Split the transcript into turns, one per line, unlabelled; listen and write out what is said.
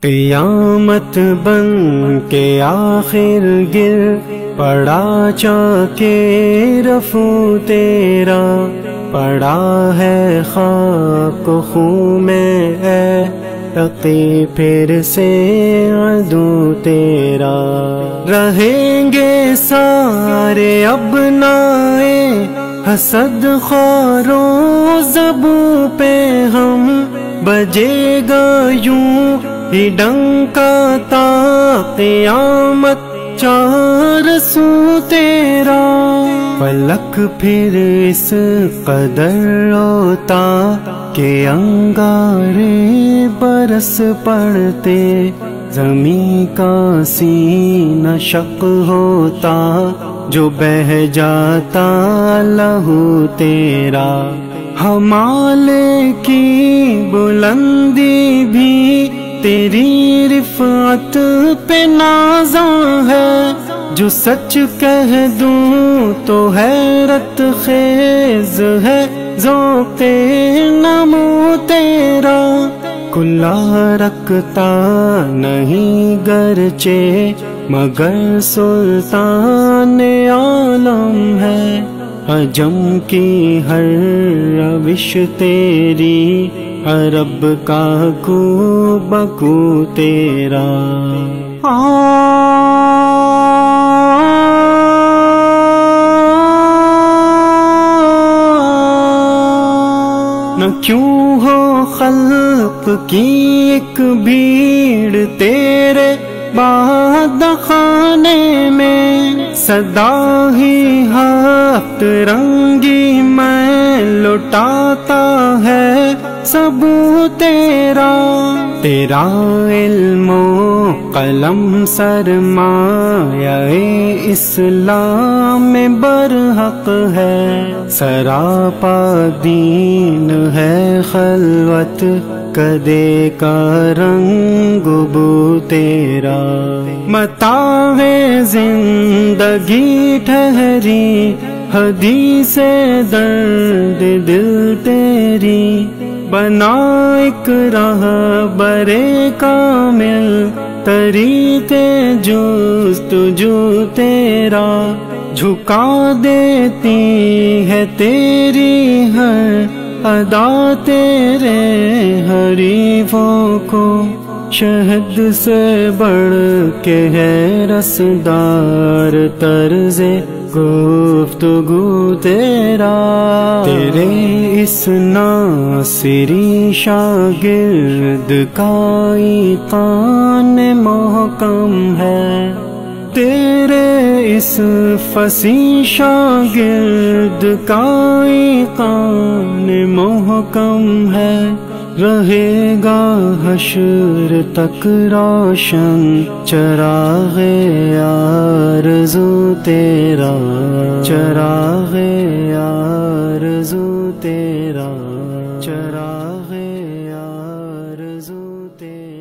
قیامت بن کے آخر گر پڑا چاکے رفو تیرا، پڑا ہے خاک و خون میں اے تقی پھر سے عدو تیرا۔ رہیں گے سارے ابنائے حسد خواروں زبوں پہ ہم، بجے گا یوں ہی ڈنکا تا قیامت چار سو تیرا۔ فلک پھر اس قدر روتا کہ انگارے برس پڑتے، زمین کا سینہ شق ہوتا جو بہہ جاتا لہو تیرا۔ ہمالے کی بلندی بھی تیری رفعت پہ نازاں ہے، جو سچ کہہ دوں تو حیرت خیز ہے ذوق نمو تیرا۔ کلا رکھتا نہیں گرچہ مگر سلطان عالم ہے، عجم کی ہر روش تیری، عرب کا کو بکو تیرا۔ نہ کیوں ہو خلق کی ایک بھیڑ تیرے باد خانے میں، صدا ہی ہفت رنگی میں لٹاتا ہے سبو تیرا۔ تیرا علم و قلم سرمایہ اسلام میں برحق ہے، سراپا دین ہے خلوت کدے کا رنگ بو تیرا۔ متاع زندگی ٹھہری حدیث درد دل تیری، بنا ایک راہ برے کامل طریق جستجو تیرا۔ جھکا دیتی ہے تیری ہر ادا تیرے حریفوں کو، شہد سے بڑھ کے ہے رسدار طرز گفتگو تیرا۔ تیرے اس ناصری شاگرد کا ایقان محکم ہے، تیرے اس فصیح شاگرد کا ایقان محکم ہے، رہے گا حشر تک روشن چراغ آرزو تیرا، چراغ آرزو تیرا، چراغ آرزو تیرا۔